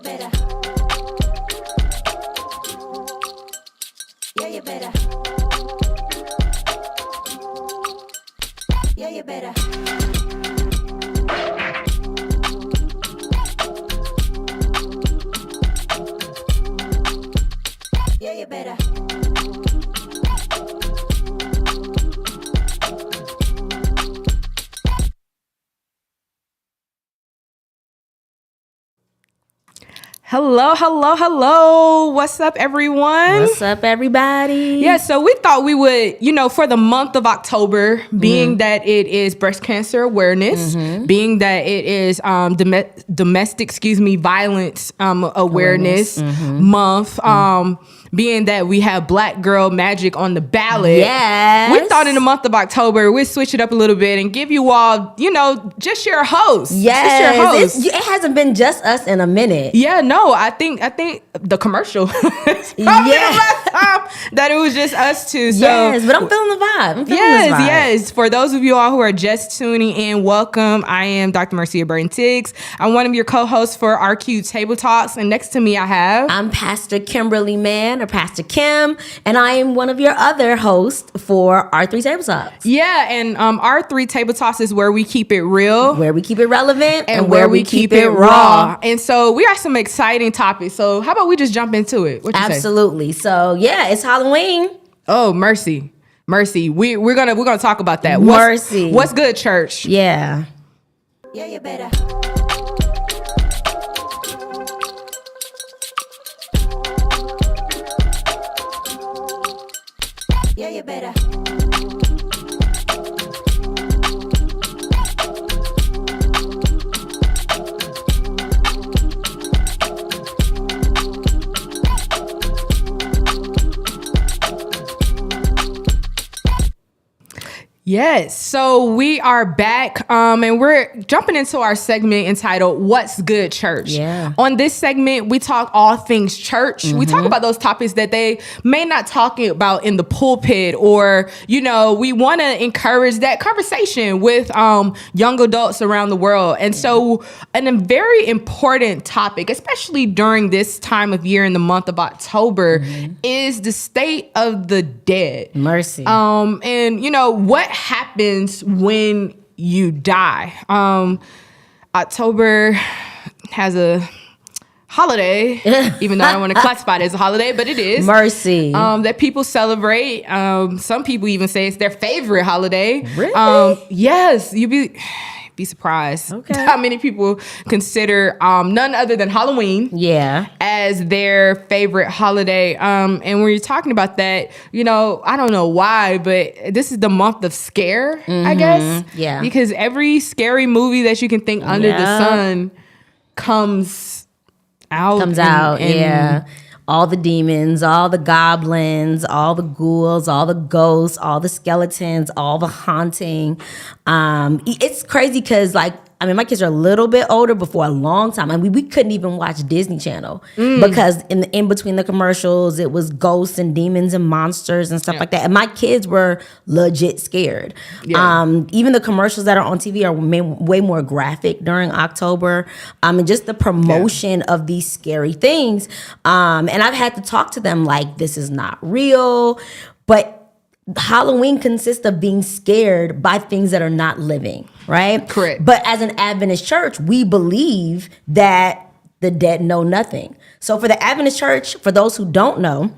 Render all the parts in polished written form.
better. Yeah, you better. Yeah, you better. Yeah, you better. Hello, hello, hello. What's up, everyone? What's up, everybody? Yeah, so we thought we would, for the month of October, being that it is breast cancer awareness, being that it is domestic, violence awareness month, being that we have Black Girl Magic on the ballot. Yes. We thought in the month of October, we'd switch it up a little bit and give you all, just your host. Yes. Just your host. It hasn't been just us in a minute. Yeah, no, I think the commercial is probably the last time that it was just us two. So, yes, but I'm feeling the vibe. Yes. For those of you all who are just tuning in, welcome. I am Dr. Marcia Burton-Tiggs. I'm one of your co-hosts for RQ Table Talks, and next to me I have... I'm Pastor Kimberly Mann, or Pastor Kim, and I am one of your other hosts for R3 Table Talks. Yeah, and R3 Table Talks is where we keep it real, where we keep it relevant, and where we keep it raw. And so we got some exciting topics. So how about we just jump into it? What you Absolutely. Say? So yeah, it's Halloween. Oh, mercy. We're gonna talk about that. Mercy. What's good, church? Yeah. Yeah, you better. Yeah, you better. Yes, so we are back, and we're jumping into our segment entitled "What's Good, Church?" Yeah. On this segment, we talk all things church. We talk about those topics that they may not talk about in the pulpit, or we want to encourage that conversation with young adults around the world. And so, a very important topic, especially during this time of year in the month of October, is the state of the dead. Mercy. And what happens when you die. October has a holiday, even though I don't want to classify it as a holiday, but it is. Mercy. That people celebrate. Some people even say it's their favorite holiday. Really? Yes, you'd be surprised how many people consider none other than Halloween as their favorite holiday. And when you're talking about that, I don't know why, but this is the month of scare, I guess. Yeah. Because every scary movie that you can think under the sun comes out. Yeah. All the demons, all the goblins, all the ghouls, all the ghosts, all the skeletons, all the haunting. It's crazy because, my kids are a little bit older, but for a long time, we couldn't even watch Disney Channel because in between the commercials, it was ghosts and demons and monsters and stuff like that. And my kids were legit scared. Yeah. Even the commercials that are on TV are way more graphic during October. And just the promotion of these scary things. And I've had to talk to them like, this is not real. But Halloween consists of being scared by things that are not living, right? Correct. But as an Adventist church, we believe that the dead know nothing. So for the Adventist church, for those who don't know,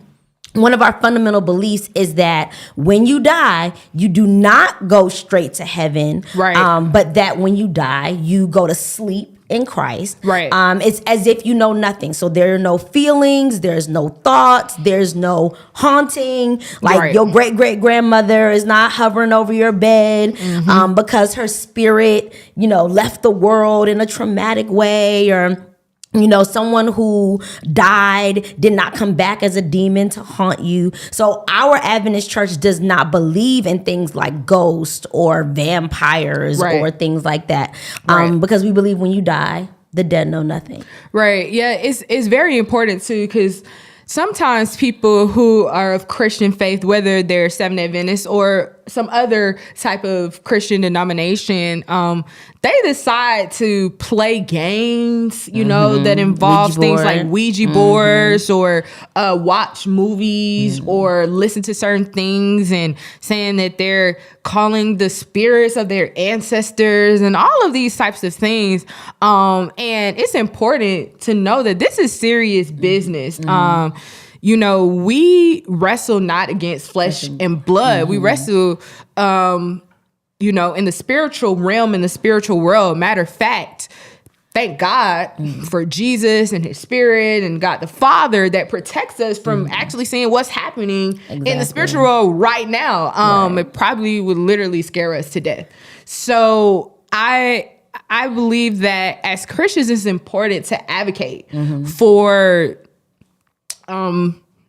one of our fundamental beliefs is that when you die, you do not go straight to heaven, right? But that when you die, you go to sleep in Christ. Right. It's as if you know nothing. So there are no feelings, there's no thoughts, there's no haunting. Your great-great-grandmother is not hovering over your bed because her spirit, left the world in a traumatic way, or someone who died did not come back as a demon to haunt you. So our Adventist church does not believe in things like ghosts or vampires or things like that. Because we believe when you die, the dead know nothing. Right. Yeah, it's very important too, because sometimes people who are of Christian faith, whether they're Seventh-day Adventists or some other type of Christian denomination, they decide to play games, you know, that involve things like Ouija boards or watch movies or listen to certain things and saying that they're calling the spirits of their ancestors and all of these types of things. And it's important to know that this is serious business. You know, we wrestle not against flesh and blood. We wrestle, you know, in the spiritual realm, in the spiritual world. Matter of fact, thank God for Jesus and his spirit and God the Father that protects us from actually seeing what's happening in the spiritual world right now. It probably would literally scare us to death. So I believe that as Christians, it's important to advocate for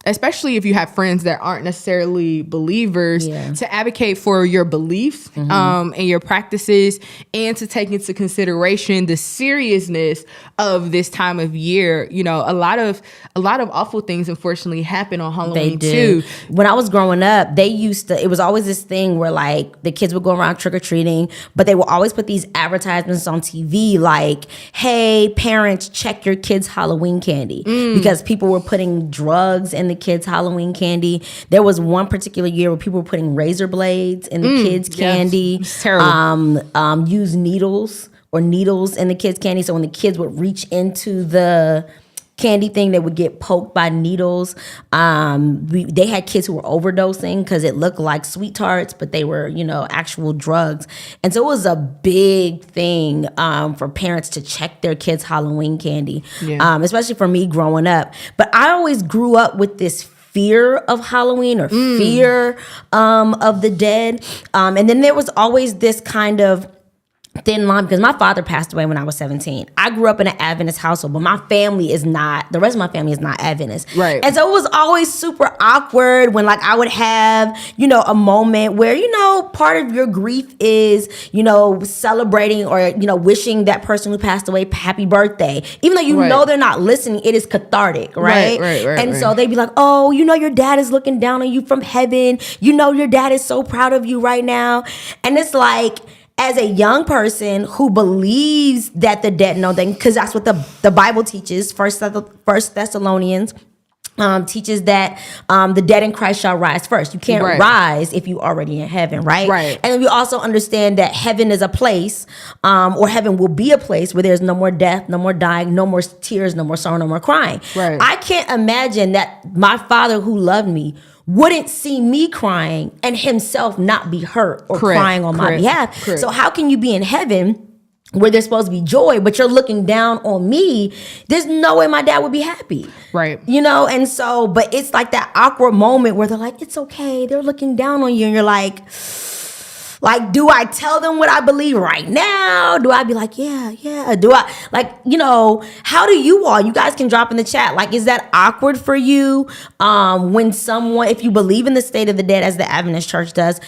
especially if you have friends that aren't necessarily believers, to advocate for your beliefs and your practices, and to take into consideration the seriousness of this time of year. You know, a lot of awful things unfortunately happen on Halloween too. When I was growing up, it was always this thing where like the kids would go around trick-or-treating, but they would always put these advertisements on TV like, hey, parents, check your kids' Halloween candy, because people were putting drugs in the kids' Halloween candy. There was one particular year where people were putting razor blades in the kids' candy. It's terrible. Use needles in the kids' candy. So when the kids would reach into the candy thing, they would get poked by needles. They had kids who were overdosing because it looked like sweet tarts, but they were, you know, actual drugs. And so it was a big thing for parents to check their kids' Halloween candy, especially for me growing up. But I always grew up with this fear of Halloween or fear of the dead. And then there was always this kind of thin line, because my father passed away when I was 17. I grew up in an Adventist household, but the rest of my family is not Adventist. Right. And so it was always super awkward when like I would have, you know, a moment where, you know, part of your grief is, you know, celebrating or, you know, wishing that person who passed away happy birthday. Even though you know they're not listening, it is cathartic, right? And so they'd be like, oh, you know, your dad is looking down on you from heaven. You know, your dad is so proud of you right now. And it's like, as a young person who believes that the dead know them, because that's what the Bible teaches. First Thessalonians teaches that the dead in Christ shall rise first. You can't rise if you already in heaven, right? And we also understand that heaven is a place, or heaven will be a place where there's no more death, no more dying, no more tears, no more sorrow, no more crying. I can't imagine that my father who loved me wouldn't see me crying and himself not be hurt or crying on my behalf. So how can you be in heaven where there's supposed to be joy, but you're looking down on me? There's no way my dad would be happy. You know, and so, but it's like that awkward moment where they're like, it's okay, they're looking down on you, and you're like, do I tell them what I believe right now? Do I be like, yeah? Do I, like, you know, how do you guys can drop in the chat. Like, is that awkward for you when someone, if you believe in the state of the dead as the Adventist church does,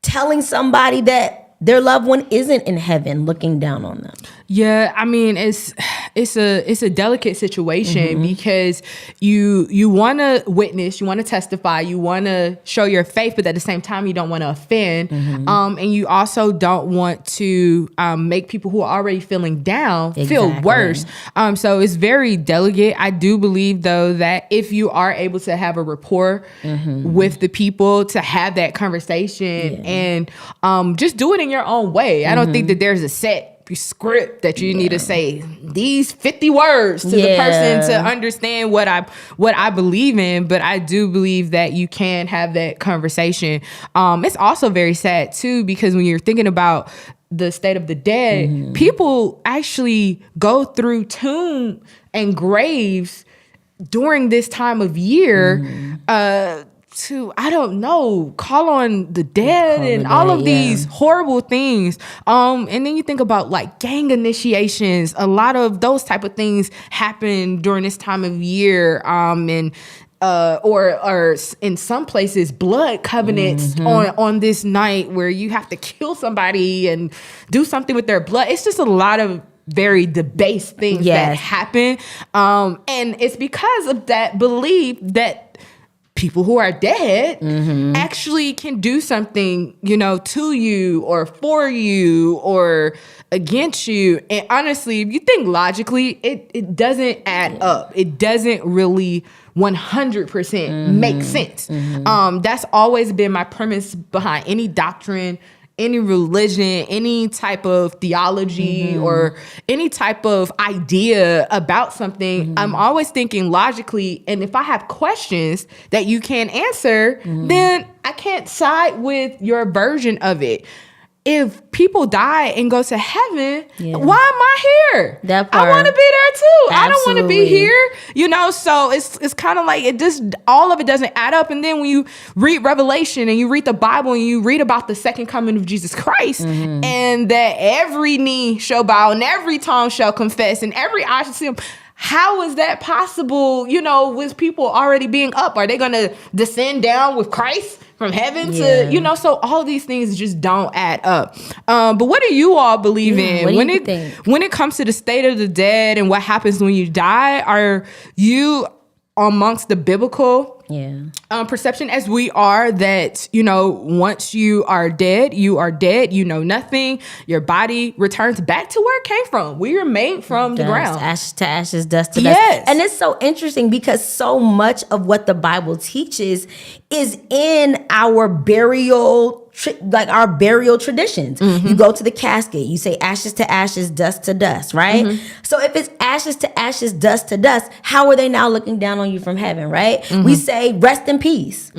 telling somebody that their loved one isn't in heaven looking down on them? Yeah, I mean, it's a delicate situation because you want to witness, you want to testify, you want to show your faith, but at the same time, you don't want to offend, and you also don't want to make people who are already feeling down feel worse. So it's very delicate. I do believe, though, that if you are able to have a rapport with the people, to have that conversation and just do it in your own way. I don't think that there's a set script that you need to say these 50 words to the person to understand what I believe in, but I do believe that you can have that conversation. It's also very sad too, because when you're thinking about the state of the dead, people actually go through tomb and graves during this time of year to, I don't know, call on the dead and all of these horrible things. And then you think about like gang initiations. A lot of those type of things happen during this time of year. And or in some places, blood covenants on this night where you have to kill somebody and do something with their blood. It's just a lot of very debased things that happen. And it's because of that belief that people who are dead actually can do something, to you or for you or against you. And honestly, if you think logically, it doesn't add up. It doesn't really 100% make sense. That's always been my premise behind any doctrine, any religion, any type of theology or any type of idea about something. I'm always thinking logically. And if I have questions that you can't answer, then I can't side with your version of it. If people die and go to heaven, why am I here? That part. I want to be there too. Absolutely. I don't want to be here, so it's kind of like it just, all of it doesn't add up. And then when you read Revelation and you read the Bible and you read about the second coming of Jesus Christ and that every knee shall bow and every tongue shall confess and every eye shall see him. How is that possible, with people already being up? Are they going to descend down with Christ from heaven to, so all these things just don't add up. But what do you all believe in when it comes to the state of the dead and what happens when you die? Are you amongst the biblical perception as we are that, once you are dead, you know nothing. Your body returns back to where it came from. We are made from the ground. Ashes to ashes, dust to dust. And it's so interesting because so much of what the Bible teaches is in our burial traditions. You go to the casket, you say ashes to ashes, dust to dust, right? So if it's ashes to ashes, dust to dust, how are they now looking down on you from heaven, right? We say rest in peace.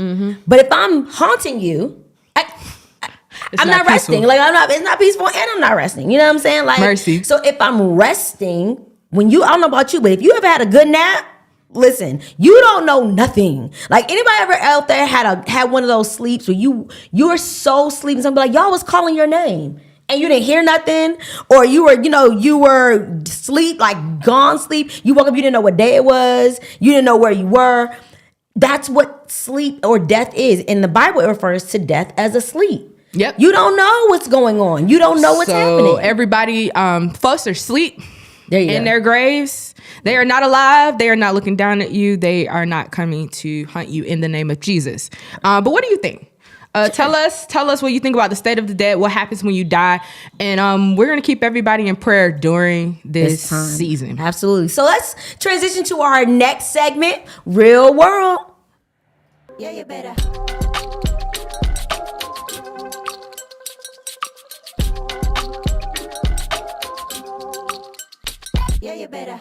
But if I'm haunting you, I'm not resting. It's not peaceful and I'm not resting. You know what I'm saying? Mercy. So if I'm resting, I don't know about you, but if you ever had a good nap, listen, you don't know nothing. Like anybody ever out there had one of those sleeps where you're so sleeping, somebody like y'all was calling your name and you didn't hear nothing, or you were sleep, like gone sleep. You woke up, you didn't know what day it was, you didn't know where you were. That's what sleep or death is. In the Bible, it refers to death as a sleep. Yep. You don't know what's going on. You don't know what's happening. Everybody, folks are asleep in their graves. They are not alive. They are not looking down at you. They are not coming to hunt you in the name of Jesus. But what do you think? Tell us what you think about the state of the dead, what happens when you die. And we're going to keep everybody in prayer during this season. Absolutely. So let's transition to our next segment, Real World. Yeah, you better. Yeah, you better.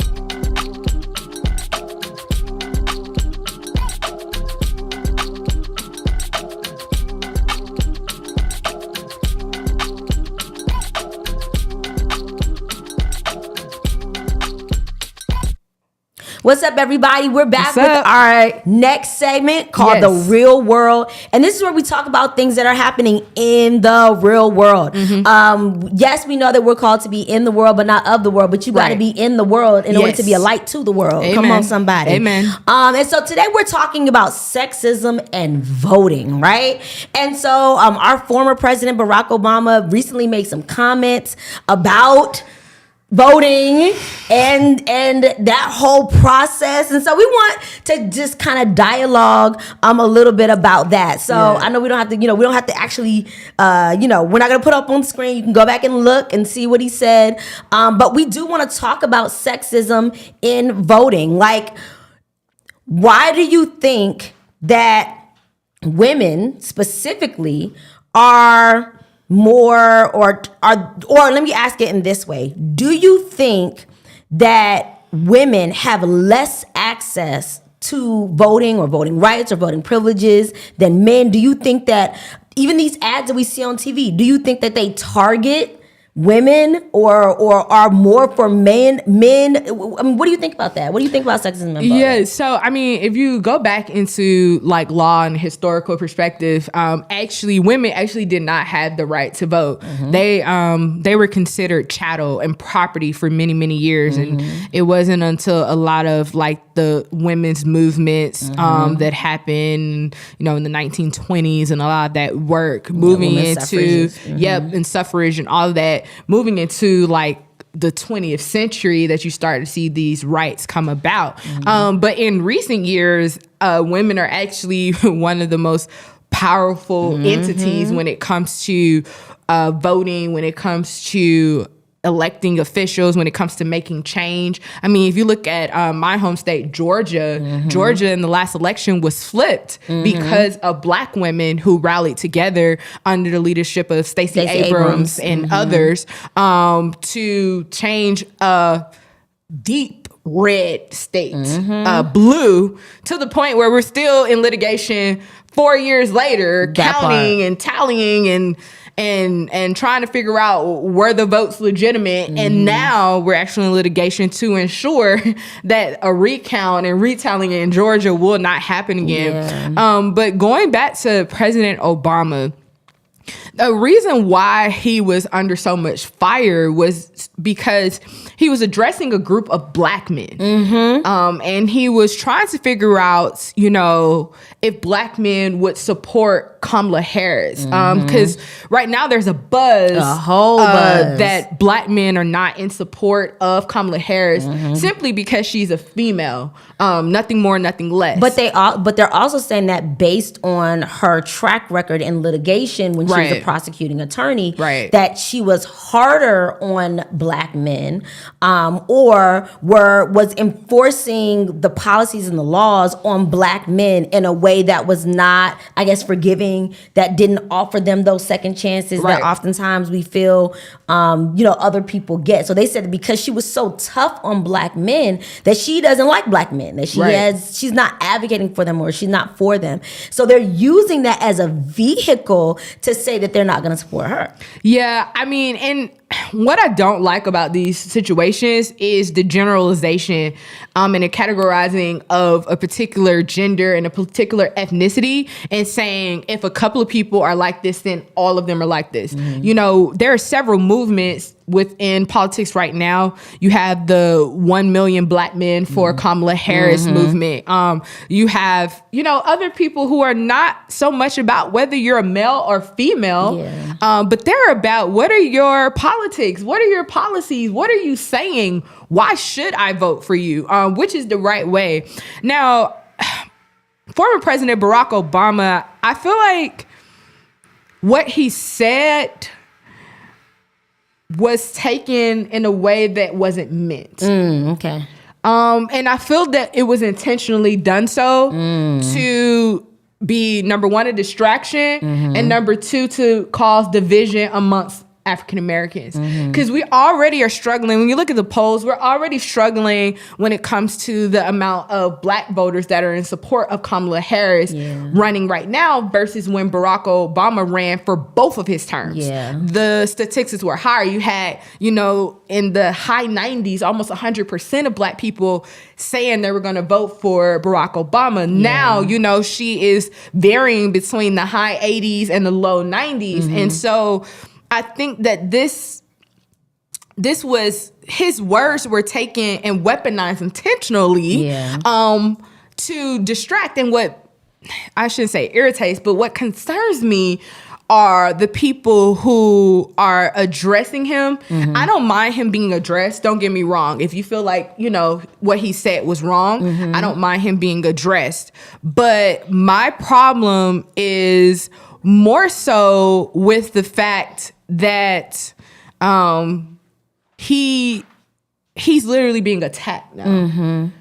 What's up, everybody? We're back with our next segment called The Real World. And this is where we talk about things that are happening in the real world. Yes, we know that we're called to be in the world, but not of the world. But you got to be in the world in order to be a light to the world. Amen. Come on, somebody. Amen. And so today we're talking about sexism and voting, right? And so our former president, Barack Obama, recently made some comments about voting and that whole process. And so we want to just kind of dialogue a little bit about that. So I know we don't have to actually we're not going to put up on the screen. You can go back and look and see what he said. But we do want to talk about sexism in voting. Like, why do you think that women specifically are more or let me ask it in this way. Do you think that women have less access to voting or voting rights or voting privileges than men? Do you think that even these ads that we see on TV, do you think that they target women or are more for men? I mean, what do you think about that? What do you think about sexism and voting? Yeah, so I mean, if you go back into like law and historical perspective, women actually did not have the right to vote. They were considered chattel and property for many, many years. And it wasn't until a lot of like the women's movements that happened, in the 1920s and a lot of that work moving into and suffrage and all of that, moving into like the 20th century that you start to see these rights come about. But in recent years, women are actually one of the most powerful entities when it comes to voting, when it comes to electing officials, when it comes to making change. I mean, if you look at my home state, Georgia, Georgia in the last election was flipped because of Black women who rallied together under the leadership of Stacey Abrams and others to change a deep red state blue, to the point where we're still in litigation 4 years later, counting and tallying and trying to figure out were the votes legitimate. And now we're actually in litigation to ensure that a recount and retallying in Georgia will not happen again. But going back to President Obama, the reason why he was under so much fire was because he was addressing a group of Black men. And he was trying to figure out, you know, if Black men would support Kamala Harris. Because right now there's a buzz, that Black men are not in support of Kamala Harris simply because she's a female. Nothing more, nothing less. But they're also saying that based on her track record in litigation when she was a prosecuting attorney, that she was harder on Black men, or was enforcing the policies and the laws on Black men in a way that was not, I guess, forgiving, that didn't offer them those second chances that oftentimes we feel, other people get. So they said that because she was so tough on Black men, that she doesn't like Black men, that she's not advocating for them, or she's not for them. So they're using that as a vehicle to say that they're not going to support her. Yeah, I mean, and what I don't like about these situations is the generalization and the categorizing of a particular gender and a particular ethnicity, and saying if a couple of people are like this, then all of them are like this. You know, there are several movements within politics right now. You have the 1 million Black men for Kamala Harris movement. You have, other people who are not so much about whether you're a male or female, but they're about what are your politics? What are your policies? What are you saying? Why should I vote for you? Which is the right way? Now, former President Barack Obama, I feel like what he said was taken in a way that wasn't meant. Okay. And I feel that it was intentionally done so to be, number one, a distraction, and number two, to cause division amongst African Americans. Because we already are struggling. When you look at the polls, we're already struggling when it comes to the amount of Black voters that are in support of Kamala Harris running right now versus when Barack Obama ran for both of his terms. The statistics were higher. You had, in the high 90s, almost 100% of Black people saying they were going to vote for Barack Obama. Now, she is varying between the high 80s and the low 90s. And so I think that this was, his words were taken and weaponized intentionally to distract. And what, I shouldn't say irritates, but what concerns me are the people who are addressing him. I don't mind him being addressed. Don't get me wrong. If you feel like, what he said was wrong, I don't mind him being addressed. But my problem is more so with the fact that he's literally being attacked now.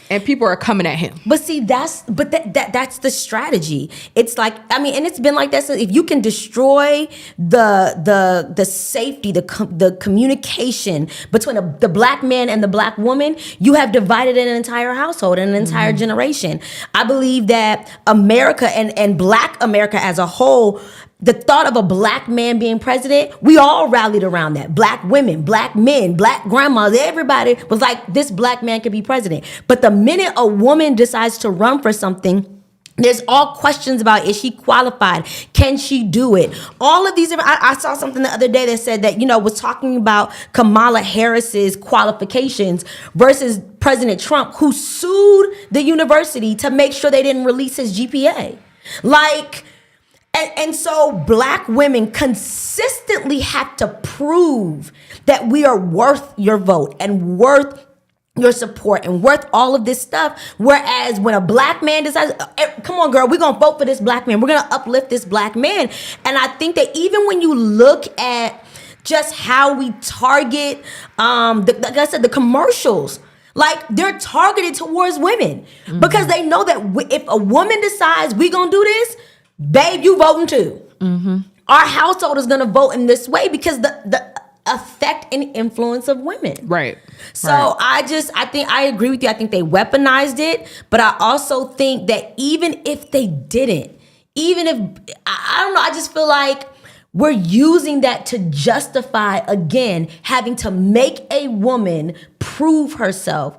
And people are coming at him. But see, that's the strategy. It's like, and it's been like that. So if you can destroy the safety, the communication between the Black man and the Black woman, you have divided an entire household and an entire generation. I believe that America and Black America as a whole, the thought of a Black man being president, we all rallied around that. Black women, Black men, Black grandmas, everybody was like, this Black man could be president. But the minute a woman decides to run for something, there's all questions about, is she qualified? Can she do it? All of these, I saw something the other day that said that, was talking about Kamala Harris's qualifications versus President Trump, who sued the university to make sure they didn't release his GPA. And so black women consistently have to prove that we are worth your vote and worth your support and worth all of this stuff. Whereas when a black man decides, come on, girl, we're going to vote for this black man. We're going to uplift this black man. And I think that even when you look at just how we target, like I said, the commercials, like they're targeted towards women because they know that if a woman decides we going to do this, babe, you voting too. Our household is going to vote in this way because the effect and influence of women. Right. So right. I think I agree with you. I think they weaponized it, but I also think that even if they didn't, even if, I don't know, I just feel like we're using that to justify, again, having to make a woman prove herself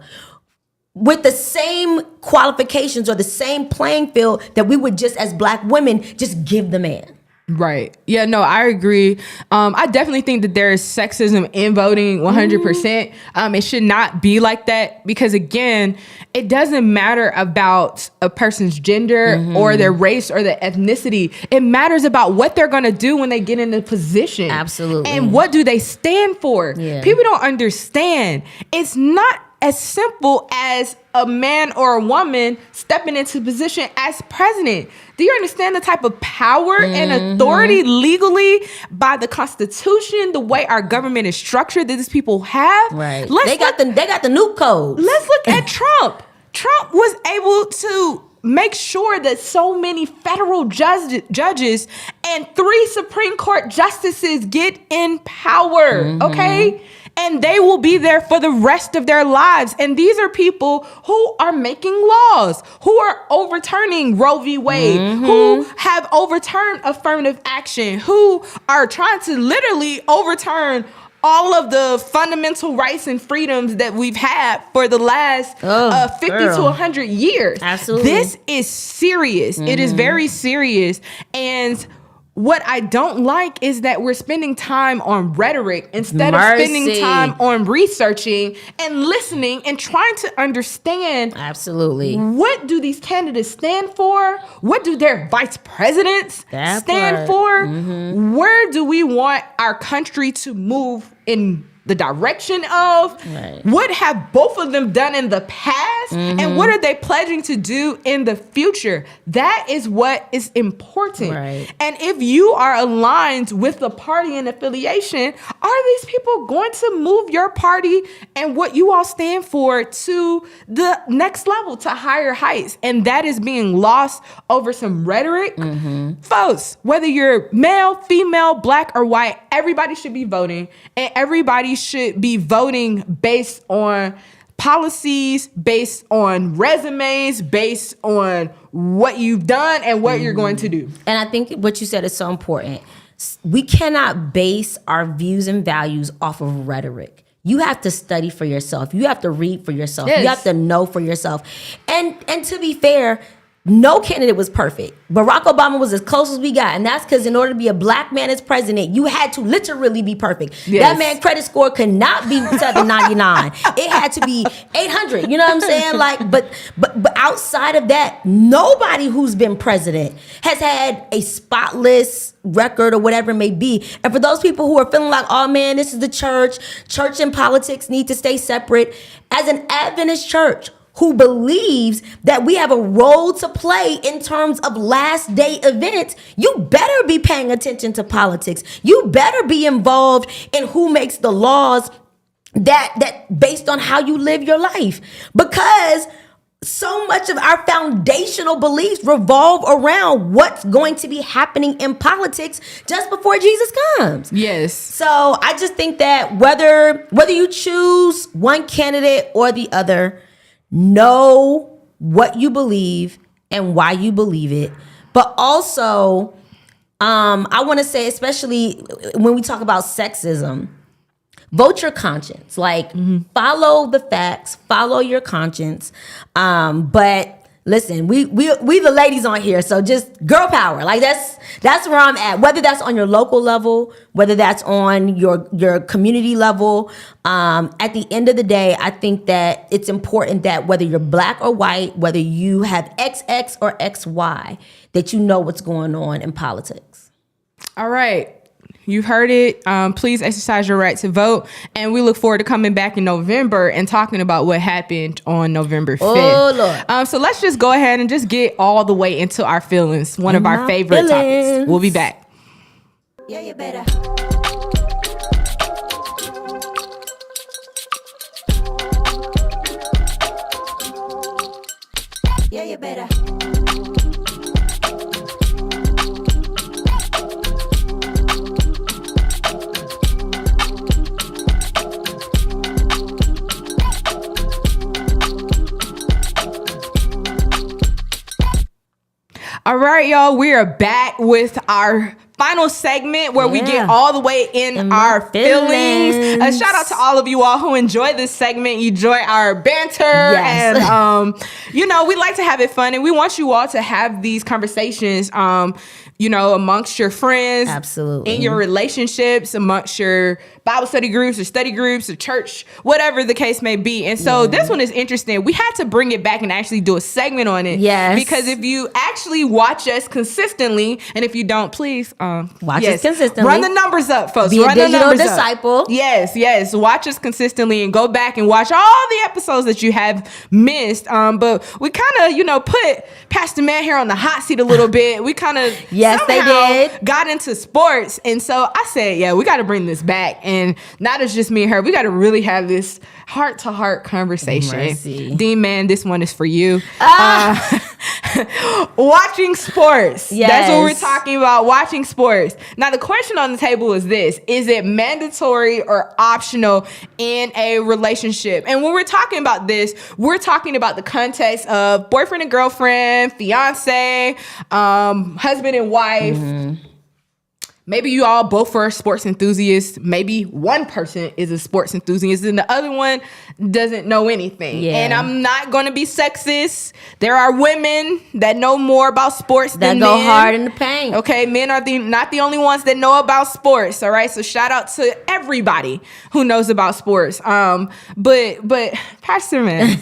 with the same qualifications or the same playing field that we would just, as black women, just give the man. Right. Yeah, no, I agree. I definitely think that there is sexism in voting 100%. It should not be like that because, again, it doesn't matter about a person's gender or their race or their ethnicity. It matters about what they're going to do when they get in a position. Absolutely. And what do they stand for? Yeah. People don't understand. It's not as simple as a man or a woman stepping into position as president. Do you understand the type of power and authority legally by the Constitution, the way our government is structured that these people have? Right. They got the nuke codes. Let's look at Trump. Trump was able to make sure that so many federal judges and 3 Supreme Court justices get in power, okay? And they will be there for the rest of their lives. And these are people who are making laws, who are overturning Roe v. Wade, who have overturned affirmative action, who are trying to literally overturn all of the fundamental rights and freedoms that we've had for the last 50 to 100 years. Absolutely. This is serious. It is very serious. And what I don't like is that we're spending time on rhetoric instead of spending time on researching and listening and trying to understand. Absolutely. What do these candidates stand for? What do their vice presidents stand for? Where do we want our country to move in the direction of? Right. What have both of them done in the past? And what are they pledging to do in the future? That is what is important. Right. And if you are aligned with the party and affiliation, are these people going to move your party and what you all stand for to the next level, to higher heights? And that is being lost over some rhetoric. Folks, whether you're male, female, black, or white, everybody should be voting, and everybody should be voting based on policies, based on resumes, based on what you've done and what you're going to do. And I think what you said is so important. We cannot base our views and values off of rhetoric. You have to study for yourself. You have to read for yourself. Yes. You have to know for yourself. And to be fair, no candidate was perfect. Barack Obama was as close as we got. And that's because in order to be a black man as president, you had to literally be perfect. Yes. That man's credit score could not be 799. It had to be 800. You know what I'm saying? Like, but outside of that, nobody who's been president has had a spotless record or whatever it may be. And for those people who are feeling like, oh man, this is the church and politics need to stay separate. As an Adventist church who believes that we have a role to play in terms of last day events, you better be paying attention to politics. You better be involved in who makes the laws that based on how you live your life. Because so much of our foundational beliefs revolve around what's going to be happening in politics just before Jesus comes. Yes. So I just think that whether you choose one candidate or the other, know what you believe and why you believe it. But also, I want to say, especially when we talk about sexism, vote your conscience. Like, follow the facts, follow your conscience. But Listen, we the ladies on here, so just girl power. Like that's where I'm at. Whether that's on your local level, whether that's on your community level, at the end of the day, I think that it's important that whether you're black or white, whether you have XX or XY, that you know what's going on in politics. All right. You've heard it. Please exercise your right to vote. And we look forward to coming back in November and talking about what happened on November 5th. Oh, Lord. So let's just go ahead and just get all the way into our feelings. One of our favorite topics. We'll be back. Yeah, you better. Yeah, you better. All right, y'all. We are back with our final segment where we get all the way in our feelings. Shout out to all of you all who enjoy this segment. You enjoy our banter. Yes. And, we like to have it fun. And we want you all to have these conversations, amongst your friends. Absolutely. In your relationships, amongst your Bible study groups or church, whatever the case may be. And so this one is interesting. We had to bring it back and actually do a segment on it. Yes. Because if you actually watch us consistently, and if you don't, please watch us consistently. Run the numbers up, folks. Be a digital disciple. Yes. Watch us consistently and go back and watch all the episodes that you have missed. But we kind of, put Pastor Man here on the hot seat a little bit. We kind of they did. Got into sports. And so I said, we got to bring this back. And not as just me and her. We got to really have this heart-to-heart conversation. Mercy. Dean Man, this one is for you. Watching sports. Yes. That's what we're talking about, watching sports. Now, the question on the table is this. Is it mandatory or optional in a relationship? And when we're talking about this, we're talking about the context of boyfriend and girlfriend, fiance, husband and wife. Mm-hmm. Maybe you all both are sports enthusiasts. Maybe one person is a sports enthusiast and the other one doesn't know anything. Yeah. And I'm not going to be sexist. There are women that know more about sports than men. That go hard in the paint. Okay, men are not the only ones that know about sports. All right, so shout out to everybody who knows about sports. But Pastor Man.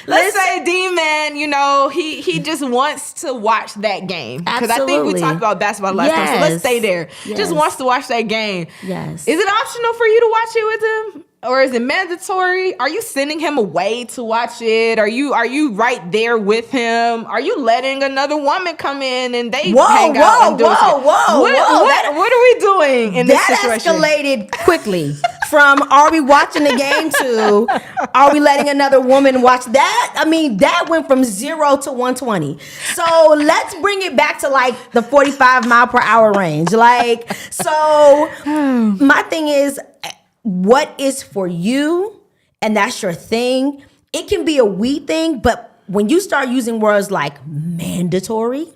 Let's say D-Man, he just wants to watch that game. Because I think we talked about basketball last time, so let's stay there. Yes. Just wants to watch that game. Yes. Is it optional for you to watch it with him? Or is it mandatory? Are you sending him away to watch it? Are you right there with him? Are you letting another woman come in and they hang out and do it? What are we doing in this situation? That escalated quickly from are we watching the game to are we letting another woman watch that? I mean, that went from 0 to 120. So let's bring it back to like the 45 mile per hour range. My thing is, what is for you, and that's your thing. It can be a we thing, but when you start using words like mandatory,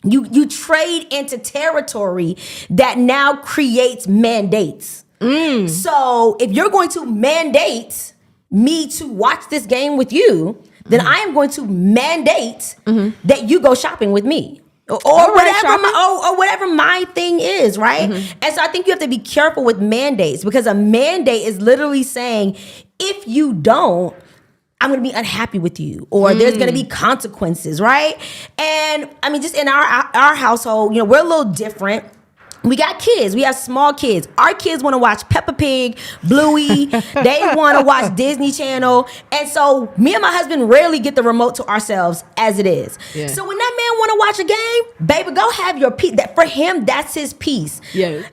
you trade into territory that now creates mandates. So if you're going to mandate me to watch this game with you, then I am going to mandate that you go shopping with me. Or whatever my thing is, right? And so I think you have to be careful with mandates, because a mandate is literally saying, if you don't, I'm going to be unhappy with you, or there's going to be consequences, right? And I mean, just in our household, we're a little different. We got kids. We have small kids. Our kids want to watch Peppa Pig, Bluey. They want to watch Disney Channel. And so me and my husband rarely get the remote to ourselves as it is. Yeah. So when that man want to watch a game, baby, go have your piece. For him, that's his piece. Yeah.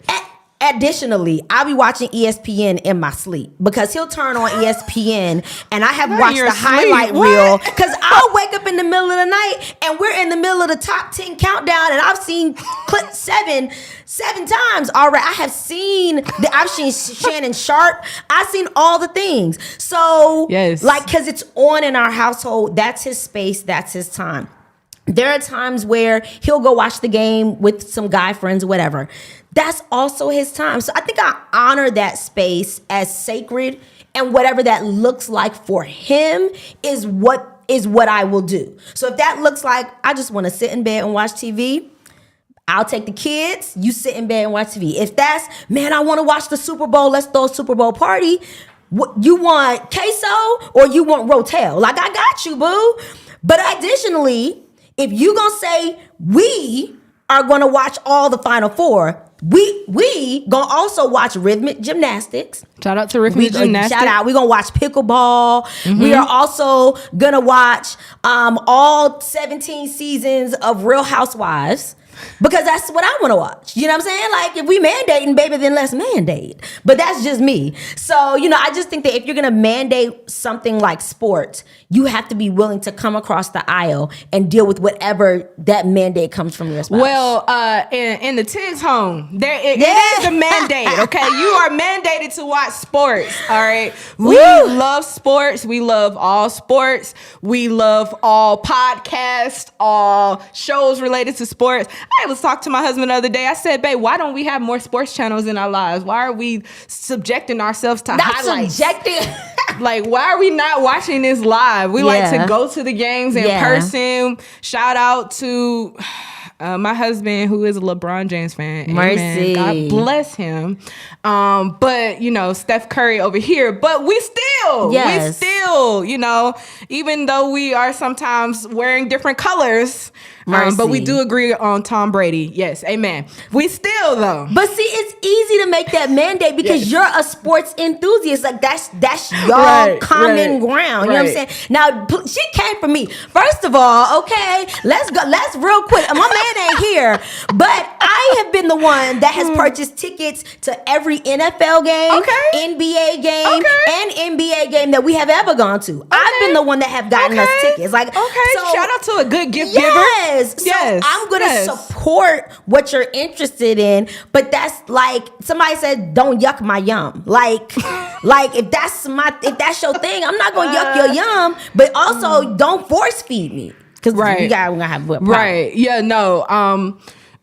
Additionally, I'll be watching ESPN in my sleep, because he'll turn on ESPN and I have watched the highlight reel, because I'll wake up in the middle of the night and we're in the middle of the top 10 countdown, and I've seen clip seven times already. I've seen Shannon Sharp. I've seen all the things. So because it's on in our household, that's his space, that's his time. There are times where he'll go watch the game with some guy friends or whatever. That's also his time. So I think I honor that space as sacred, and whatever that looks like for him is what is what I will do. So if that looks like I just want to sit in bed and watch TV, I'll take the kids, you sit in bed and watch TV. If that's, man, I want to watch the Super Bowl, let's throw a Super Bowl party. What, you want queso or you want rotel? Like, I got you, boo. But additionally, if you gonna say we are gonna watch all the Final Four, we gonna also watch rhythmic gymnastics. Shout out to rhythmic gymnastics. Shout out. We're gonna watch pickleball. We are also gonna watch all 17 seasons of Real Housewives. Because that's what I want to watch. You know what I'm saying? Like, if we mandating, baby, then let's mandate. But that's just me. So, you know, I just think that if you're going to mandate something like sports, you have to be willing to come across the aisle and deal with whatever that mandate comes from your spouse. Well, in the Tiggs home, it is a mandate, okay? You are mandated to watch sports, all right? We love sports. We love all sports. We love all podcasts, all shows related to sports. I was talking to my husband the other day. I said, babe, why don't we have more sports channels in our lives? Why are we subjecting ourselves to highlights? Like, why are we not watching this live? We like to go to the games in person. Shout out to my husband, who is a LeBron James fan. Mercy. God bless him. But, you know, Steph Curry over here. But we still, you know, even though we are sometimes wearing different colors, but we do agree on Tom Brady. Yes, amen. We still, though. But see, it's easy to make that mandate because you're a sports enthusiast. Like, that's y'all common ground. You know what I'm saying? Now, she came for me. First of all, okay, let's go. Let's real quick. My man ain't here, but I have been the one that has purchased tickets to every NFL game, NBA game, and NBA game that we have ever gone to. I've been the one that have gotten us tickets. Like, so, shout out to a good gift giver. So I'm gonna support what you're interested in, but that's like somebody said, don't yuck my yum. Like if that's your thing, I'm not gonna yuck your yum, but also don't force feed me. Because we're gonna have a problem. Right. Yeah, no.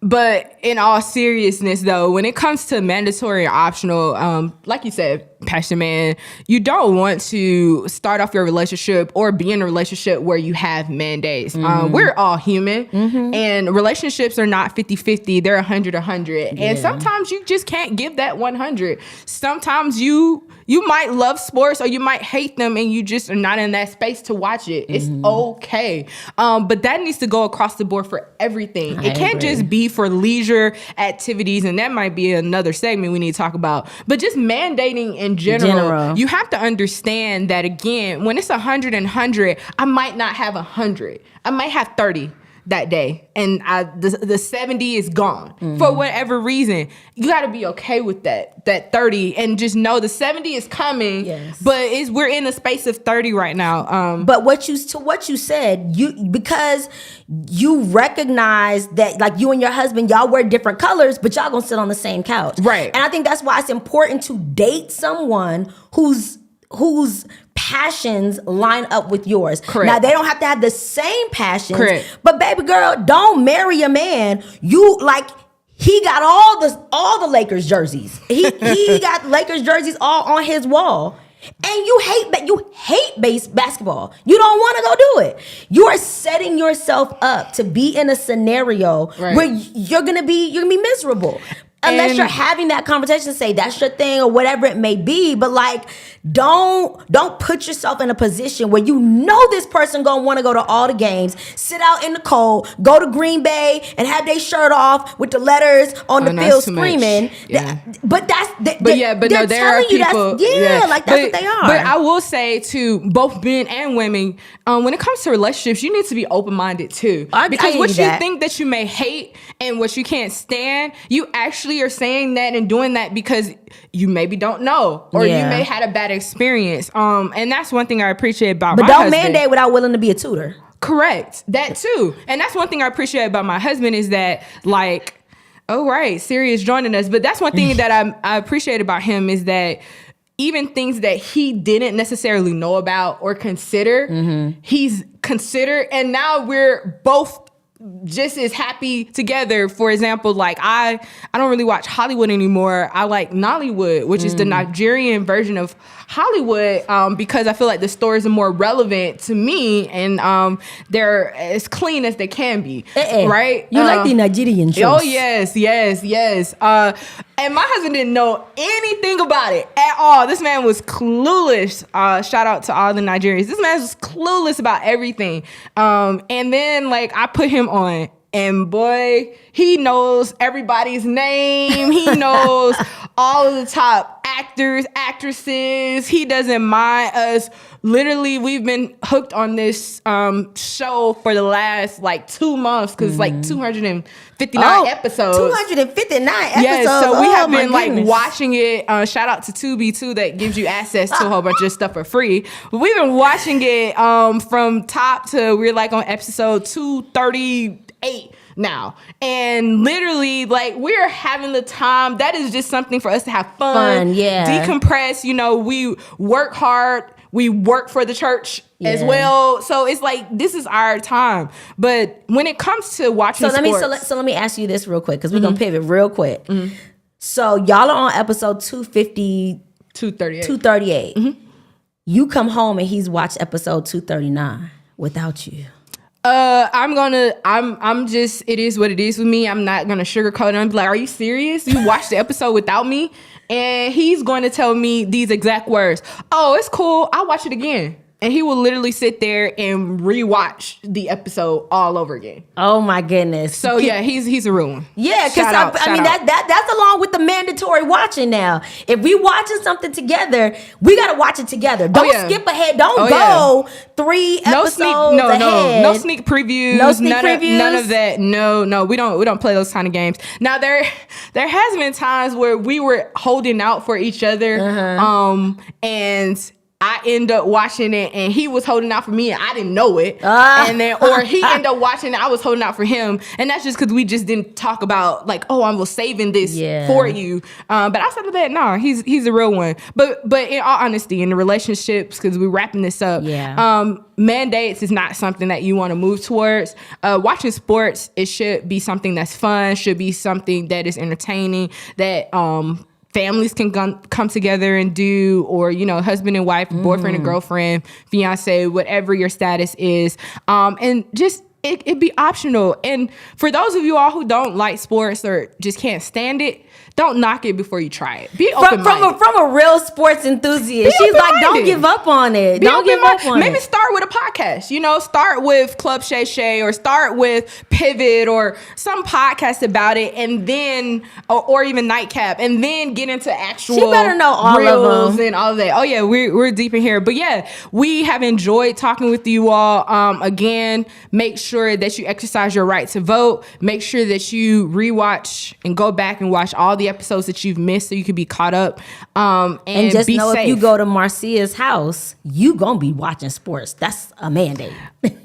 But in all seriousness, though, when it comes to mandatory and optional, like you said, Pastor Man, you don't want to start off your relationship or be in a relationship where you have mandates. We're all human, and relationships are not 50-50. They're 100-100. And sometimes you just can't give that 100. Sometimes you might love sports or you might hate them and you just are not in that space to watch it. It's okay. But that needs to go across the board for everything. It can't just be for leisure activities, and that might be another segment we need to talk about. But just mandating in general, you have to understand that, again, when it's 100 and 100, I might not have 100. I might have 30 that day, and the 70 is gone for whatever reason. You got to be okay with that 30, and just know the 70 is coming. But we're in the space of 30 right now. But what you said, because you recognize that, like, you and your husband, y'all wear different colors, but y'all gonna sit on the same couch, right? And I think that's why it's important to date someone whose passions line up with yours. Correct. Now, they don't have to have the same passions. Correct. But baby girl, don't marry a man he got all the Lakers jerseys. He got Lakers jerseys all on his wall. And you hate basketball. You don't want to go do it. You are setting yourself up to be in a scenario where you're gonna be miserable. Unless you're having that conversation, say that's your thing or whatever it may be. But like, don't put yourself in a position where you know this person gonna want to go to all the games, sit out in the cold, go to Green Bay and have their shirt off with the letters on the field screaming. But there are people. Like that's what they are. But I will say to both men and women, when it comes to relationships, you need to be open-minded too. Because what you think that you may hate and what you can't stand, you actually are saying that and doing that because you maybe don't know, or you may had a bad experience. And that's one thing I appreciate about my husband. But don't mandate without willing to be a tutor. Correct. That too. And that's one thing I appreciate about my husband is that, like, oh right, Sirius joining us. But that's one thing that I appreciate about him is that even things that he didn't necessarily know about or consider, he's considered, and now we're both just as happy together. For example, like I don't really watch Hollywood anymore. I like Nollywood, which is the Nigerian version of Hollywood, because I feel like the stories are more relevant to me, and they're as clean as they can be, right? You like the Nigerian shows? Oh yes. And my husband didn't know anything about it at all. This man was clueless. Shout out to all the Nigerians. This man was clueless about everything. And then like I put him on, and boy, he knows everybody's name. He knows all of the top actors, actresses. He doesn't mind us. Literally, we've been hooked on this show for the last like 2 months, because like 259 episodes. 259 episodes. Yes, so we have been goodness. like watching it. Shout out to Tubi too, that gives you access to a whole bunch of stuff for free. But we've been watching it from top to, we're like on episode 238 now, and literally like we're having the time. That is just something for us to have fun, decompress. You know, we work hard. We work for the church as well. So it's like, this is our time. But when it comes to watching sports. So let me ask you this real quick, because we're going to pivot real quick. So y'all are on episode 238. You come home and he's watched episode 239 without you. I'm just, it is what it is with me. I'm not going to sugarcoat it. I'm like, are you serious? You watched the episode without me? And he's going to tell me these exact words. Oh, it's cool. I'll watch it again. And he will literally sit there and rewatch the episode all over again. Oh my goodness! So yeah, he's a real one. Yeah, because I mean that's along with the mandatory watching now. If we watching something together, we gotta watch it together. Don't skip ahead. Don't go 3 episodes ahead. No sneak previews. None of that. No, we don't play those kind of games. Now there has been times where we were holding out for each other, and I end up watching it and he was holding out for me and I didn't know it. And then, or he ended up watching it, I was holding out for him. And that's just because we just didn't talk about like, oh, I'm saving this for you. But outside of that, no, he's a real one. But in all honesty, in the relationships, because we're wrapping this up, mandates is not something that you want to move towards. Watching sports, it should be something that's fun, should be something that is entertaining, that families can come together and do, or, you know, husband and wife, boyfriend and girlfriend, fiance, whatever your status is. And just, it be optional. And for those of you all who don't like sports or just can't stand it, don't knock it before you try it. Be open-minded. From a real sports enthusiast. She's like, don't give up on it. Don't give up on it. Maybe start with a podcast. You know, start with Club Shay Shay, or start with Pivot, or some podcast about it, and then, or even Nightcap, and then get into actual. She better know all reels of them and all of that. Oh yeah, we're deep in here. But yeah, we have enjoyed talking with you all. Again, make sure that you exercise your right to vote. Make sure that you rewatch and go back and watch all the episodes that you've missed so you can be caught up, and just be know safe. If you go to Marcia's house, you gonna be watching sports. That's a mandate.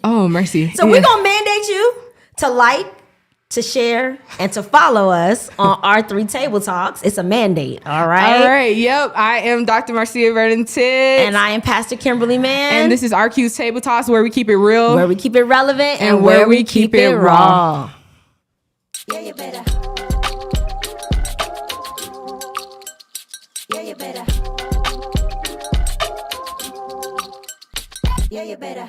Oh, mercy. So we're gonna mandate you to like, to share, and to follow us on R3 Table Talks. It's a mandate. All right. Yep. I am Dr. Marcia Verdon-Titt. And I am Pastor Kimberly Mann. And this is RQ's Table Talks, where we keep it real, where we keep it relevant, and where we keep it raw. Yeah, you better. Yeah, you better. Yeah, you better.